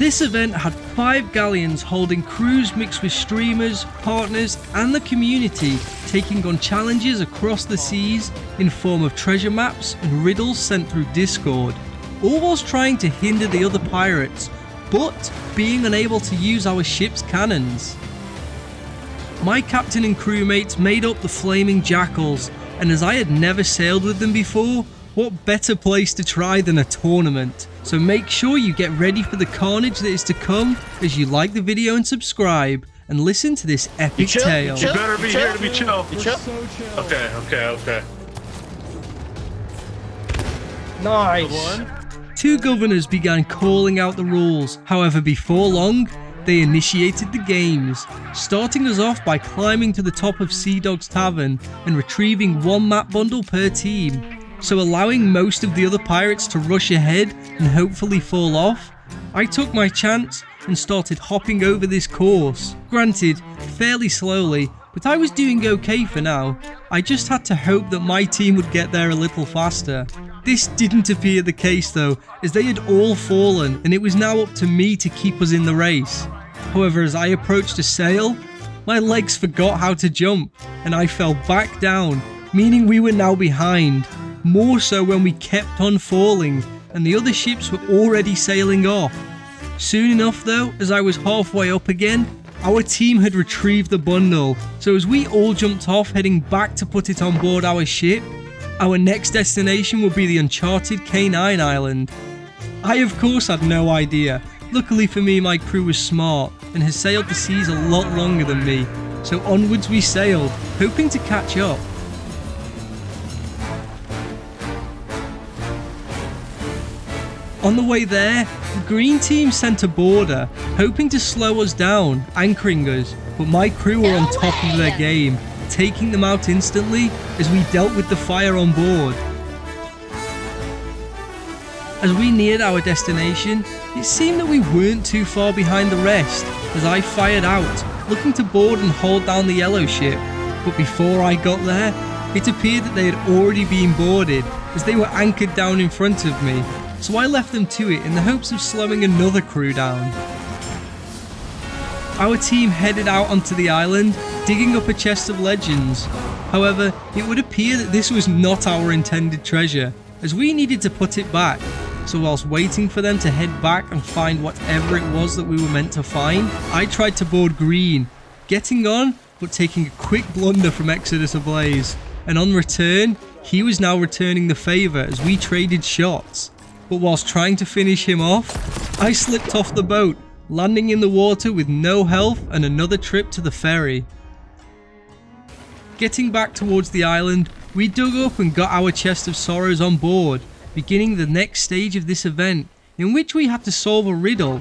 This event had 5 galleons holding crews mixed with streamers, partners and the community, taking on challenges across the seas in form of treasure maps and riddles sent through Discord, all whilst trying to hinder the other pirates, but being unable to use our ship's cannons. My captain and crewmates made up the Flaming Jackals, and as I had never sailed with them before, what better place to try than a tournament? So make sure you get ready for the carnage that is to come as you like the video and subscribe and listen to this epic tale. You better be here to be chill. Okay. Nice. 2 governors began calling out the rules, however before long, they initiated the games, starting us off by climbing to the top of Sea Dog's Tavern and retrieving 1 map bundle per team. So allowing most of the other pirates to rush ahead and hopefully fall off, I took my chance and started hopping over this course. Granted, fairly slowly, but I was doing okay for now. I just had to hope that my team would get there a little faster. This didn't appear the case though, as they had all fallen and it was now up to me to keep us in the race. However, as I approached a sail, my legs forgot how to jump and I fell back down, meaning we were now behind. More so when we kept on falling and the other ships were already sailing off. Soon enough though, as I was halfway up again, our team had retrieved the bundle, so as we all jumped off heading back to put it on board our ship, our next destination would be the uncharted K9 Island. I of course had no idea. Luckily for me, my crew was smart and has sailed the seas a lot longer than me, so onwards we sailed, hoping to catch up. On the way there, the green team sent a boarder, hoping to slow us down, anchoring us, but my crew were on top of their game, taking them out instantly as we dealt with the fire on board. As we neared our destination, it seemed that we weren't too far behind the rest, as I fired out, looking to board and hold down the yellow ship, but before I got there, it appeared that they had already been boarded, as they were anchored down in front of me, so I left them to it in the hopes of slowing another crew down. Our team headed out onto the island, digging up a chest of legends. However, it would appear that this was not our intended treasure, as we needed to put it back. So whilst waiting for them to head back and find whatever it was that we were meant to find, I tried to board green, getting on but taking a quick blunder from Exodus Ablaze. And on return, he was now returning the favour as we traded shots. But whilst trying to finish him off, I slipped off the boat, landing in the water with no health and another trip to the ferry. Getting back towards the island, we dug up and got our chest of sorrows on board, beginning the next stage of this event, in which we had to solve a riddle,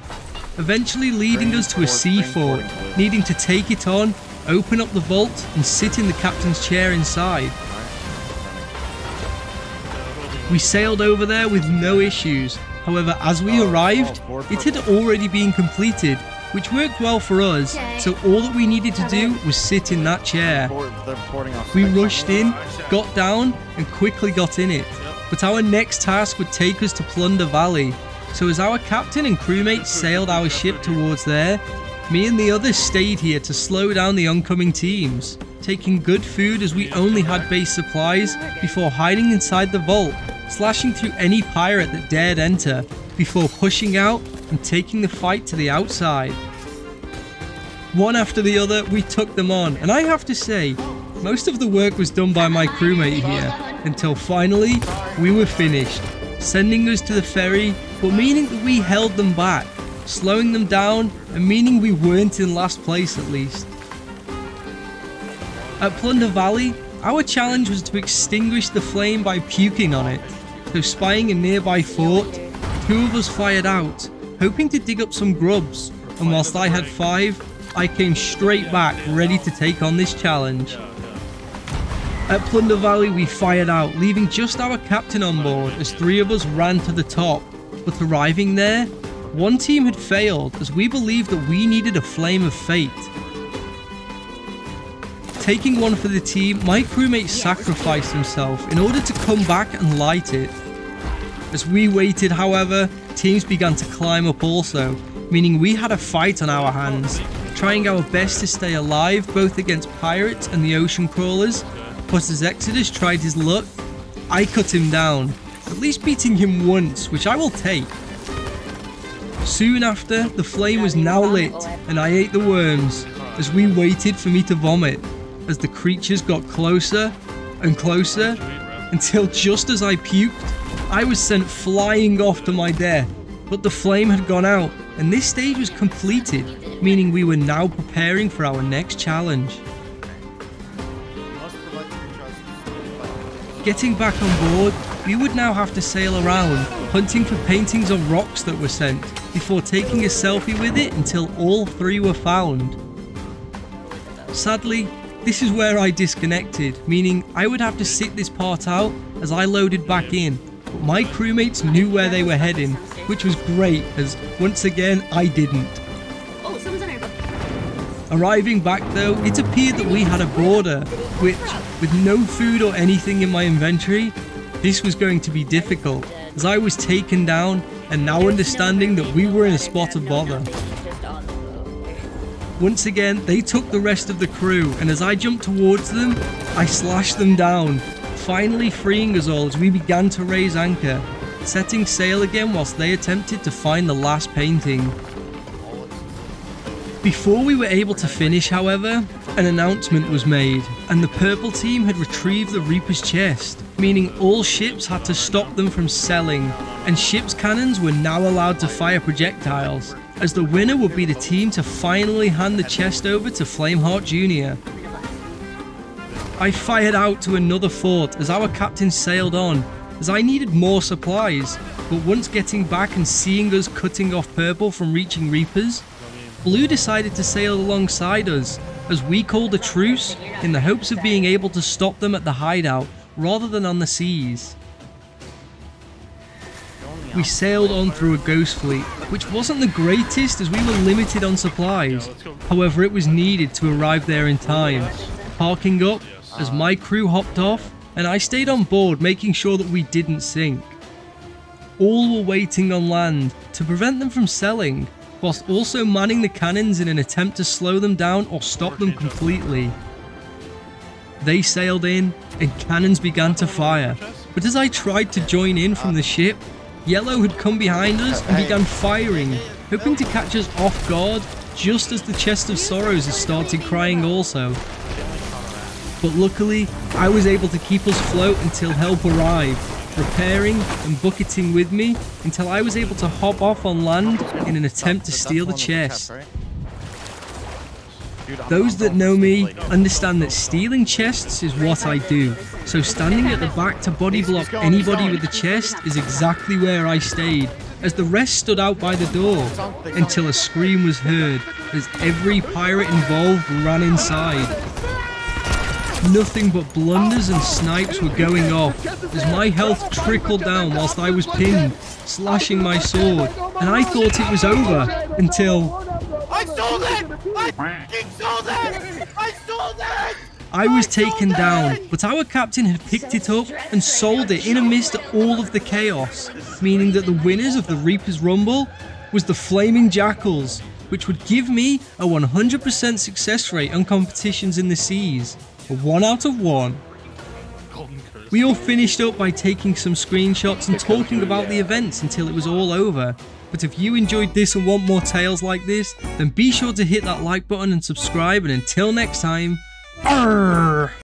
eventually leading us to a sea fort, needing to take it on, open up the vault and sit in the captain's chair inside. We sailed over there with no issues, however as we arrived, it had already been completed, which worked well for us, so all that we needed to do was sit in that chair. We rushed in, got down and quickly got in it, but our next task would take us to Plunder Valley, so as our captain and crewmates sailed our ship towards there, me and the others stayed here to slow down the oncoming teams, taking good food as we only had base supplies before hiding inside the vault, slashing through any pirate that dared enter, before pushing out and taking the fight to the outside. One after the other, we took them on, and I have to say, most of the work was done by my crewmate here, until finally, we were finished, sending us to the ferry, but meaning that we held them back, slowing them down, and meaning we weren't in last place at least. At Plunder Valley, our challenge was to extinguish the flame by puking on it, so spying a nearby fort, 2 of us fired out, hoping to dig up some grubs, and whilst I had 5, I came straight back ready to take on this challenge. At Plunder Valley we fired out, leaving just our captain on board as 3 of us ran to the top, but arriving there, one team had failed as we believed that we needed a flame of fate. Taking one for the team, my crewmate sacrificed himself in order to come back and light it. As we waited, however, teams began to climb up also, meaning we had a fight on our hands, trying our best to stay alive both against pirates and the ocean crawlers, but as Exodus tried his luck, I cut him down, at least beating him once, which I will take. Soon after, the flame was now lit, and I ate the worms, as we waited for me to vomit, as the creatures got closer and closer, until just as I puked, I was sent flying off to my death. But the flame had gone out, and this stage was completed, meaning we were now preparing for our next challenge. Getting back on board, we would now have to sail around, hunting for paintings of rocks that were sent, before taking a selfie with it until all 3 were found. Sadly, this is where I disconnected, meaning I would have to sit this part out as I loaded back in, but my crewmates knew where they were heading, which was great as, once again, I didn't. Arriving back though, it appeared that we had a border, which, with no food or anything in my inventory, this was going to be difficult, as I was taken down and now understanding that we were in a spot of bother. Once again, they took the rest of the crew, and as I jumped towards them, I slashed them down, finally freeing us all as we began to raise anchor, setting sail again whilst they attempted to find the last painting. Before we were able to finish, however, an announcement was made, and the purple team had retrieved the Reaper's chest, meaning all ships had to stop them from selling, and ships' cannons were now allowed to fire projectiles, as the winner would be the team to finally hand the chest over to Flameheart Jr. I fired out to another fort as our captain sailed on, as I needed more supplies, but once getting back and seeing us cutting off purple from reaching Reapers, Blue decided to sail alongside us, as we called a truce in the hopes of being able to stop them at the hideout rather than on the seas. We sailed on through a ghost fleet, which wasn't the greatest as we were limited on supplies, however it was needed to arrive there in time, parking up as my crew hopped off and I stayed on board making sure that we didn't sink. All were waiting on land to prevent them from selling, whilst also manning the cannons in an attempt to slow them down or stop them completely. They sailed in and cannons began to fire, but as I tried to join in from the ship, Yellow had come behind us and began firing, hoping to catch us off guard just as the Chest of Sorrows had started crying also. But luckily, I was able to keep us afloat until help arrived, repairing and bucketing with me until I was able to hop off on land in an attempt to steal the chest. Those that know me understand that stealing chests is what I do, so standing at the back to body block anybody with the chest is exactly where I stayed, as the rest stood out by the door, until a scream was heard as every pirate involved ran inside. Nothing but blunders and snipes were going off, as my health trickled down whilst I was pinned, slashing my sword, and I thought it was over, until... I stole it! I f***ing stole it! I stole it! I was taken down, but our captain had picked it up and sold it in amidst all of the chaos, meaning that the winners of the Reaper's Rumble was the Flaming Jackals, which would give me a 100% success rate on competitions in the seas. 1 out of 1. We all finished up by taking some screenshots and talking about the events until it was all over. But if you enjoyed this and want more tales like this, then be sure to hit that like button and subscribe, and until next time, arrgh!